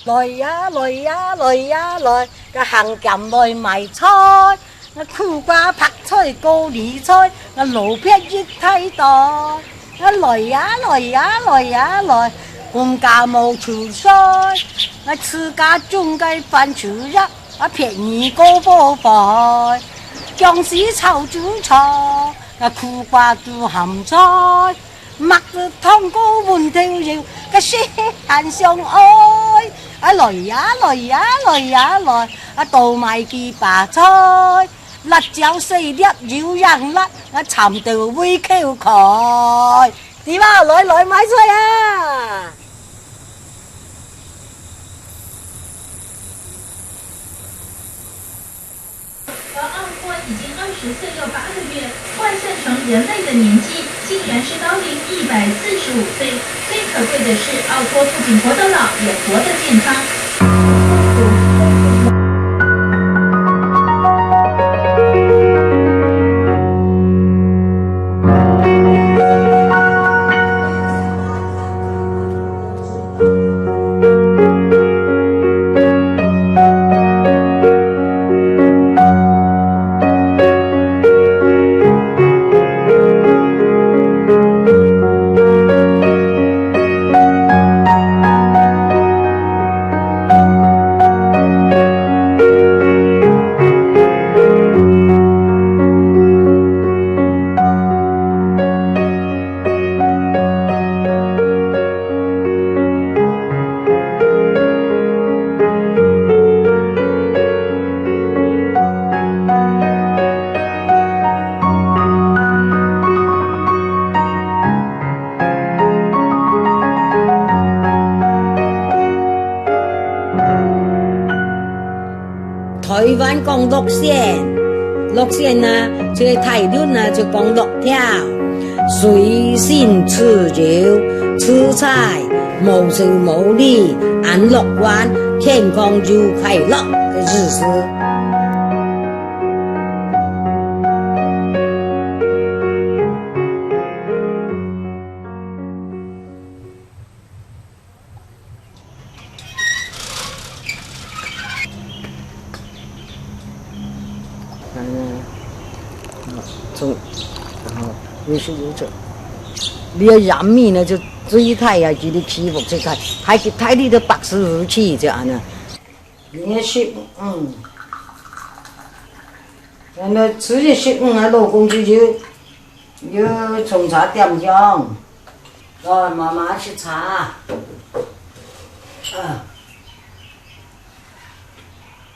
来呀来呀来呀来，个行剑来卖菜，我苦瓜拍菜高丽菜，我萝卜一睇袋，我来呀来呀来呀来，公家冇出菜，我自家种嘅番薯肉，我便宜高波费，姜丝炒煮菜，我苦瓜煮咸菜。麦子湯高換條腰，個雪恨相愛。來呀來呀來呀來，倒埋幾把菜，辣椒4粒要人辣，尋到會口開。點啊？來買菜啊！而奥托已经20岁又8个月，换算成人类的年纪，竟然是高龄145岁。最可贵的是，奥托不仅活得老，也活得健康。台湾讲六线，六线呢，这个台论呢就讲六条，随心自由，吃菜无愁无虑，安乐观，健康就快乐的日子。有时有这，你要染米呢，就最太呀，给你皮肤最太，太你的白丝气这样呢。你说，那直接说，老公就从茶点上，来妈妈去茶，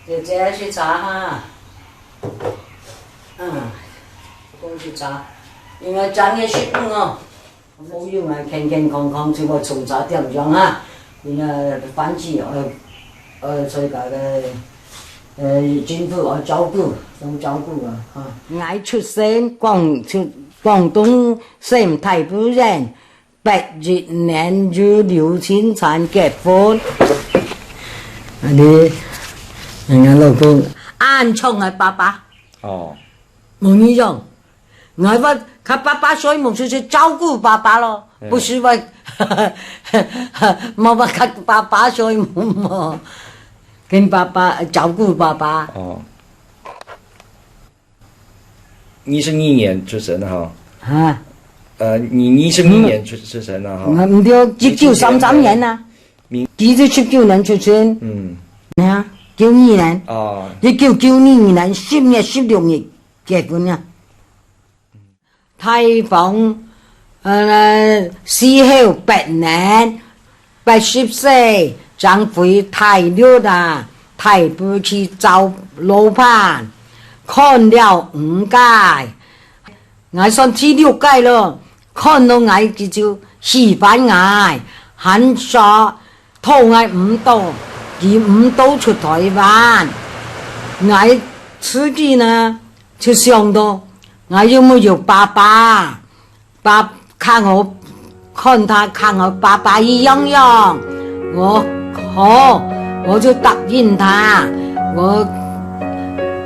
姐姐去茶哈，公去茶。因为咱嘅食物冇用啊，健健康康，就我从茶点上啊，因为反之所以讲嘅政府要照顾啊爱出身广东省太埔人8月年與劉千燦結婚，你老公安聰係爸爸哦，冇呢種。我話他爸爸所以冇去照顧爸爸咯，不是話冇話他爸爸所以冇跟爸爸照顧爸爸。哦，你是1年出生的哈？你是1年出生的哈？我唔對，1933年啊，佢就19年出生。你啊，92年。哦。1992年10月16日結婚啊。太房死後8年，80歲，丈夫太溜啊，太埔去找老闆，看了5屆，我算第6屆咯，看到我就喜歡我，很傻，拖我5刀，而5刀出台灣，我自己呢就想到。我有沒有爸爸？看我爸爸一樣，我就答應他，我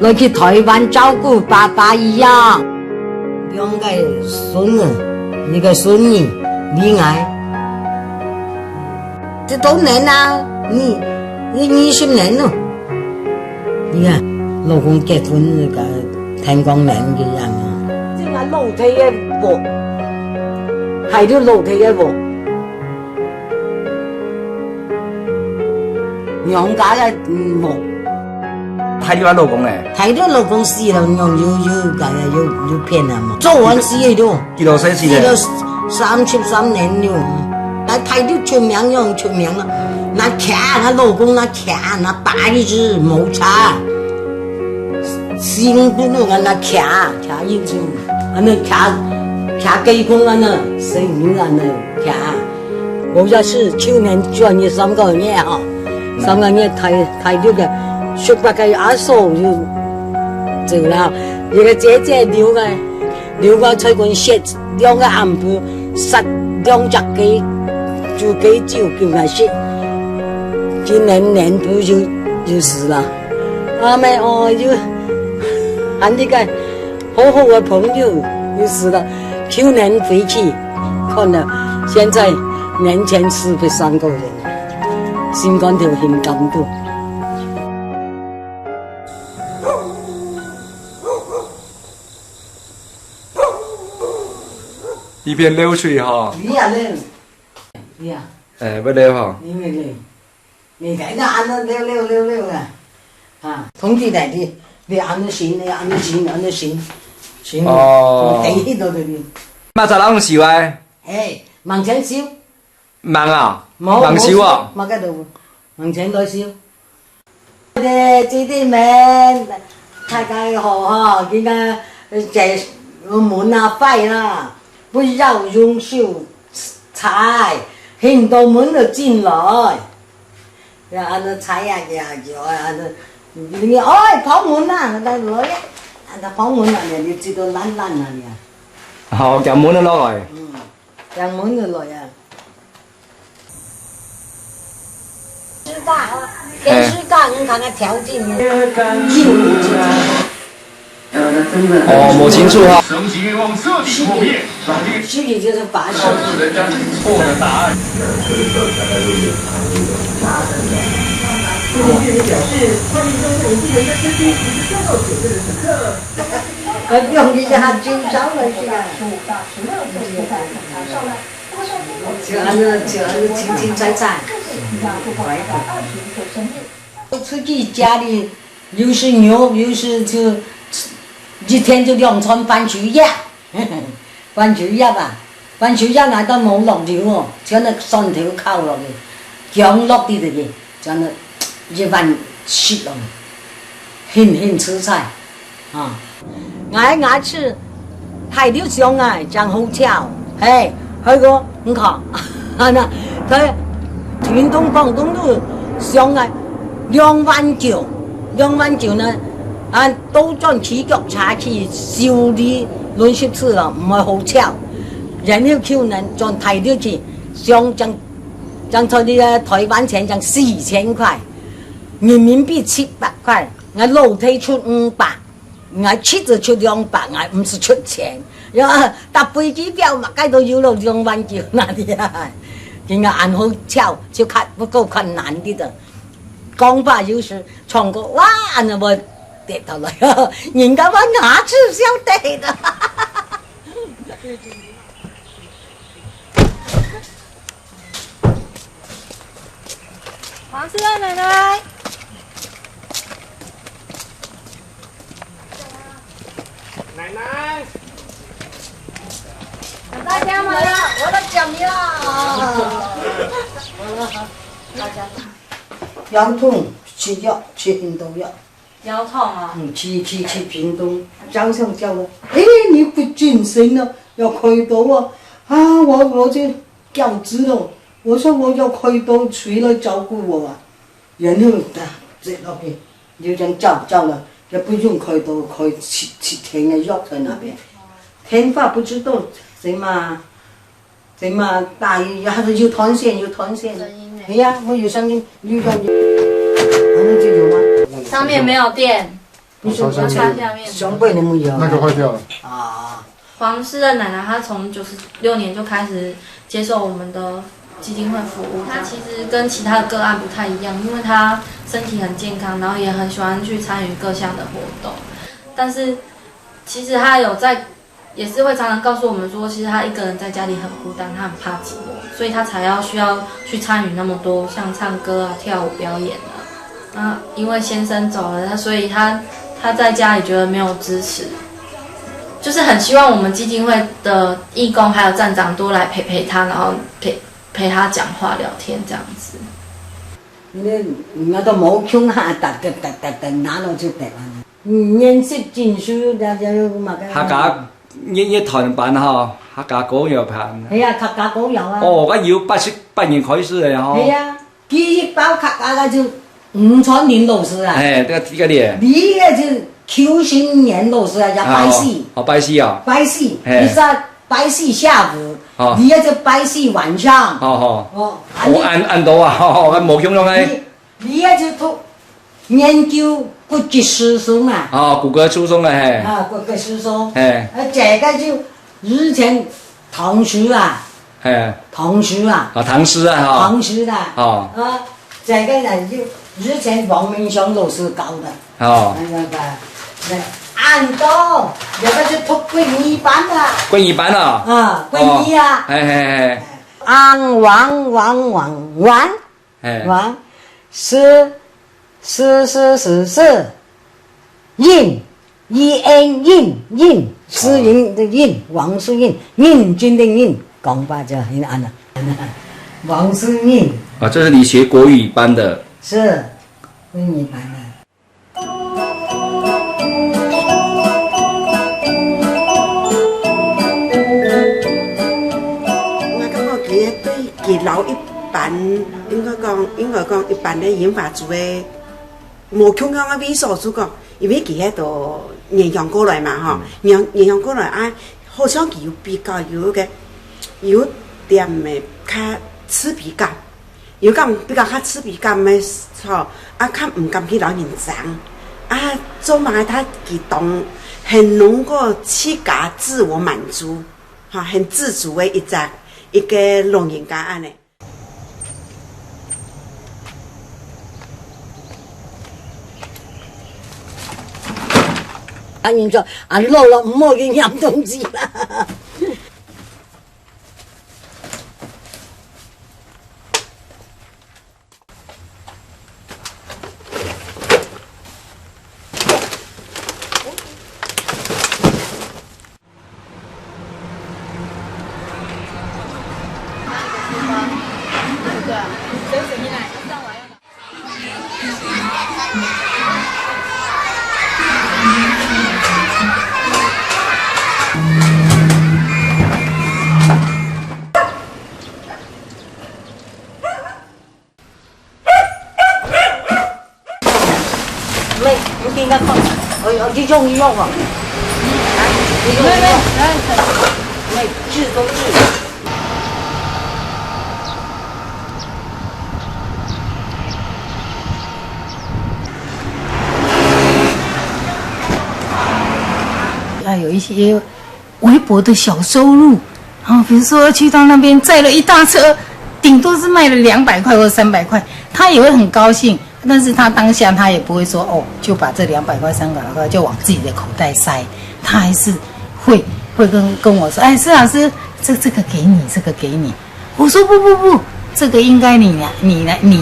來去台灣照顧爸爸一樣。兩個孫兒，一個孫女，戀愛，這多年啦，已20年了。你看，老公结婚那个天光年嘅人啊，即係樓梯嘅木，係條樓梯嘅木，娘家嘅木。睇到我老公咧，睇到老公死了，娘要騙人嘛，做完死咗，幾多歲死死嘅？咗33年了。那睇到出名又出名了，那卡，那老公那卡，那白日冇差，心不弄那卡一直，那卡幾公啊那，生命啊那卡，我就是去年轉咗3個月哈，3個月睇到嘅。說白嘅阿嫂就啦，一個姐姐留個菜館食2個暗布，2隻雞就雞酒叫佢食，今年年頭就死了，阿妹哦就喊這個好好的朋友就死了，去年回去看了，現在年前死了3個人，心肝條很感動。一邊流水哈。你呀嘞，你呀。不流哈。你睇到按到溜啊，啊，通知嚟啲，你按到線，哦。地度啲。乜就啷燒啊？盲請燒。盲啊？盲燒啊？冇嗰度，盲請來燒。我哋這啲名，大家好哈，而家這門啊廢啦。不要用手踩，很多門都進來。然後那踩呀叫啊，你哎跑門啦，那來呀，那跑門啦，你知道爛啦你啊。好，將門都攞來。將門就來啊。師大啊，跟師大你看看條件，哦，摸清楚哈。升级愿望彻底破灭，让这个这个就是法式。人家是错的答案。用一下就着了是吧？就按照清清菜菜。自己家里又是牛又是就。一天就2餐番薯葉，番薯葉啊，番薯葉嗌得冇落料喎，將那蒜頭扣落去，薑落啲嘅，將那一碗切落，很吃菜，啊，嗌吃，睇到上嗌真好炒，嘿，去個你看，係啦，佢廣東都上嗌2碗酒呢。啊，都將起腳茶去燒啲亂食吃了，唔係好炒。然後叫人將提到去，上將佢啲台灣錢將4000塊，人民幣700塊，我樓梯出500，我吃就出200，我唔是出錢。然後搭飛機票嘛，計到要到2萬九那啲啊，人家按好炒就看不夠困難啲的。講法就是唱歌哇，那麼。跌到來啊！人家話牙齒小地的，黃師奶奶奶，奶奶，大家嘛啦，我都講你啦。大家腰痛吃藥，吃很多藥。腰痛啊！去屏東，早上叫我，你不精神了，要開刀啊！啊，我就教子了，我說我要開刀，誰來照顧我啊？然後這那邊就這樣照了，也不用開刀，開7天的藥在那邊。天發不知道怎麼大醫還是有斷線。哎呀，我有聲音，有聲音，就有嗎？上面没有电，不是要插下面。上背都没有。那个坏掉了。啊。黄氏的奶奶她从96年就开始接受我们的基金会服务。他其实跟其他的个案不太一样，因为他身体很健康，然后也很喜欢去参与各项的活动。但是其实他有在，也是会常常告诉我们说，其实他一个人在家里很孤单，他很怕寂寞，所以他才需要去参与那么多像唱歌啊、跳舞表演啊。那因为先生走了，所以他在家里觉得没有支持。就是很希望我们基金会的义工还有站长多来陪他，然后陪他讲话聊天这样子。你我都冇穷下，特拿落就得啦。认识证書就嘛嘅。客家一團辦嚇，客家歌謠辦。係啊，客家歌謠啊。哦，我要8年開始嚟嗬。係啊，記憶包客家嘅就吳傳林老師啊。係，呢個啲。你嘅就邱新年老師啊，就拜四。哦，拜四啊。拜四，你是拜四下午。哦。你嘅就拜四晚上。哦。哦。按到啊，我冇用咧。你嘅就讀研究骨質疏鬆啊。哦，骨骼疏鬆啊，係。啊，骨骼疏鬆。係。這個就以前唐詩啊。係。唐詩啊。啊，唐詩啊，哈。唐詩啊。哦。啊，這個呢就以前王明祥老師教的。哦。按到，這個就讀歸二班的。歸二班啊？啊，歸二啊。係。安王王。王。是。印诗印的印，王世印，印军的印，讲法就很安了。王世印。啊，这是你学国语班的。是，国语班的。我感觉佢對老一般，應該講一般的演化組的。冇強強嘅美術主角，因為佢喺度影響過來嘛，嗬，影響過來啊，好像佢有比較有點嘅較刺鼻感，有咁比較較刺鼻感嘅，嗬，啊，較唔敢去老人講，啊，做埋他佢懂，很能夠自家自我滿足，嚇，很自主嘅一個老人家安尼。人就老了唔好去飲東西啦。你見得我去用一用啊！沒治都治。有一些微薄的小收入，比如说去到那边载了一大车，顶多是卖了200块或300块，他也会很高兴。但是他当下他也不会说哦，就把这200块300块就往自己的口袋塞，他还是会跟我说，哎，施老师，这个给你，这个给你。我说不，这个应该你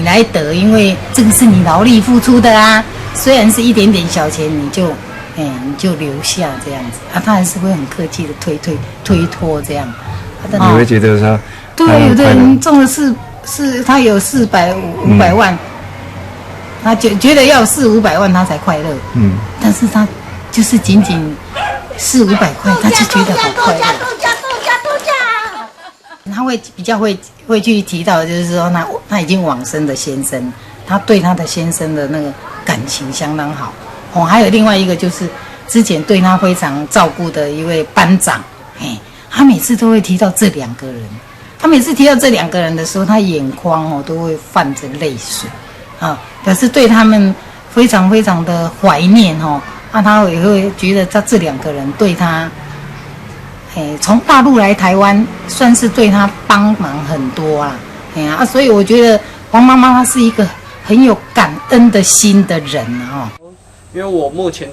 来得，因为这个是你劳力付出的啊。虽然是一点点小钱，你就留下这样子啊，他还是会很客气的推脱这样。你会觉得说，对，有的人中了是他有400-500万。他觉得要400-500万他才快乐，但是他就是仅400-500块，他就觉得好快乐。他会比较会去提到，就是说他已经往生的先生，他对他的先生的那个感情相当好。哦，还有另外一个就是之前对他非常照顾的一位班长，他每次都会提到这2个人。他每次提到这2个人的时候，他眼眶都会泛着泪水。表示对他们非常非常的怀念他也会觉得这2个人对他，从大陆来台湾，算是对他帮忙很多啊。哎呀，所以我觉得黄妈妈她是一个很有感恩的心的人啊。因为我目前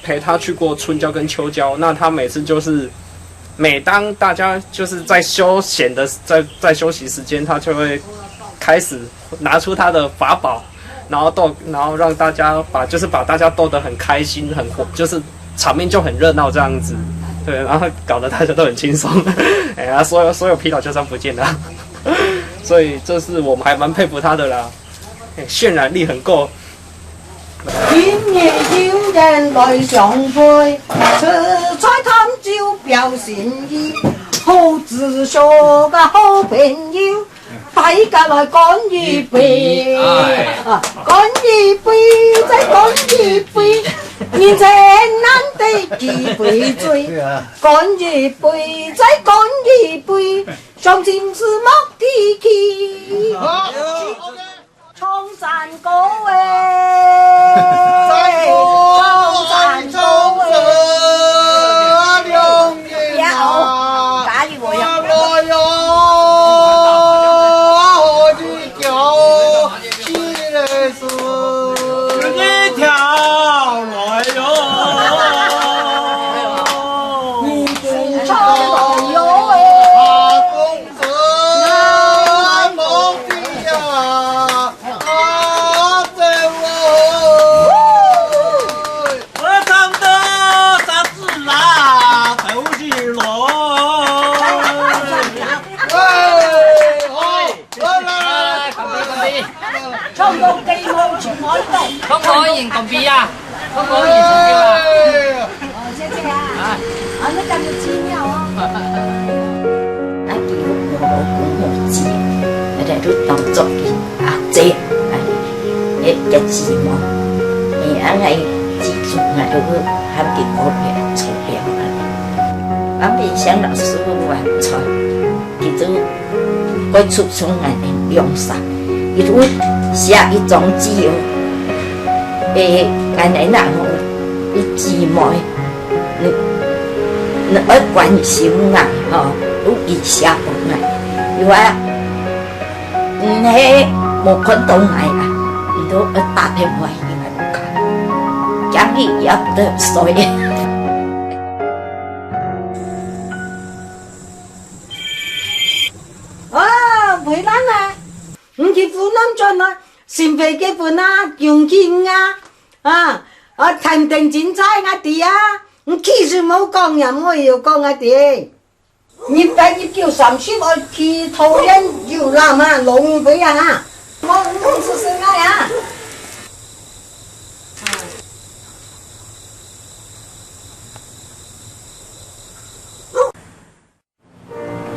陪他去过春郊跟秋郊，那他每次就是每当大家就是在休闲的在休息时间，他就会开始拿出他的法宝，然后让大家把大家逗得很开心，就是场面就很热闹这样子，对，然后搞得大家都很轻松，哎呀，所有疲劳就算不见了，所以这是我们还蛮佩服他的啦，渲染力很够。今夜有人來相會，出彩探照表善意，好自信嘅好朋友，大家來乾一杯，乾一杯，再乾一杯，年青難得幾杯醉，乾一杯，再乾一杯，上前是莫提起。청산高에 청산高에呀哦，打你我呀！可唔可以講 B 啊？可唔可以唱歌啊？哦，謝謝啊！那咁就知了哦。啊，對我講字，我哋都當作嘅阿姐，嘅字幕，係記住我都喊給我嘅材料啊。我面向老師話菜，佢都該出從我哋用晒，佢都寫一種字哦。anh ấy là chỉ mọi nó quan心ngài họ lúc đi xa của ngài nhưng mà nghe một con tông ngài à nó ở ta thêm ngoài như vậy cả chẳng gì dập được rồi Với lắm nè, cái phụ nam cho nó xin về cái phụ na dùng kinh à, thành tình chính trai ngã tì á, khi sự mẫu con nhà mỗi yêu con ngã tì, nhịp tay nhịp kiểu sắm ship ở khi thâu nhân yêu làm à, lộn với à, mong sự sự ngay à.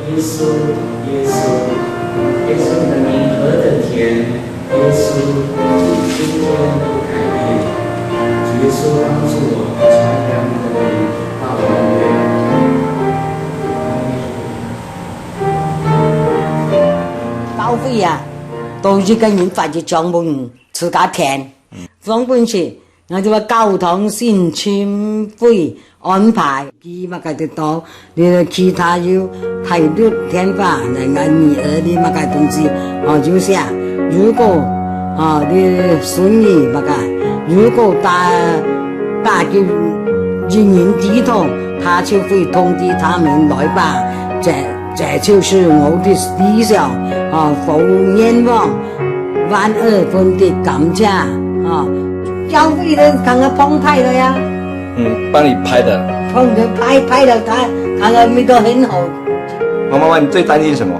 耶稣，耶稣，耶稣的名何等甜！耶稣，主今天不改变，主耶稣帮助我传扬你的名到永遠。教會啊，到依家演法嘅獎門自家聽，講本事，我哋話教堂宣傳會安排，佢乜嘅得到，你其他要提出聽法，嚟我女兒啲乜嘅東西，就是啊，如果你孫女乜嘅，如果大叫人員知道，他就會通知他們來吧，這就是我的理想，奉願望，萬二分的感謝，教會的剛剛澎湃了呀。幫你拍的。拍了他，看了沒都很好。黃媽媽，你最擔心什麼？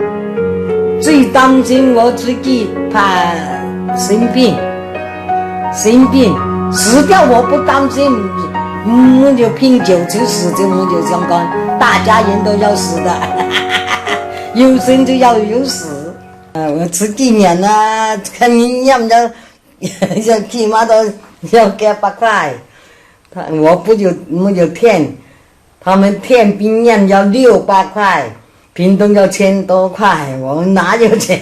最擔心我自己怕生病，死掉我不擔心，我就拼酒就死，這我就相干，大家人都要死的，有生就要有死。我自己念啊，看你念的，要起碼都要給8塊。我就填，他們填病院要600塊，屏東要1000多塊，我哪有錢？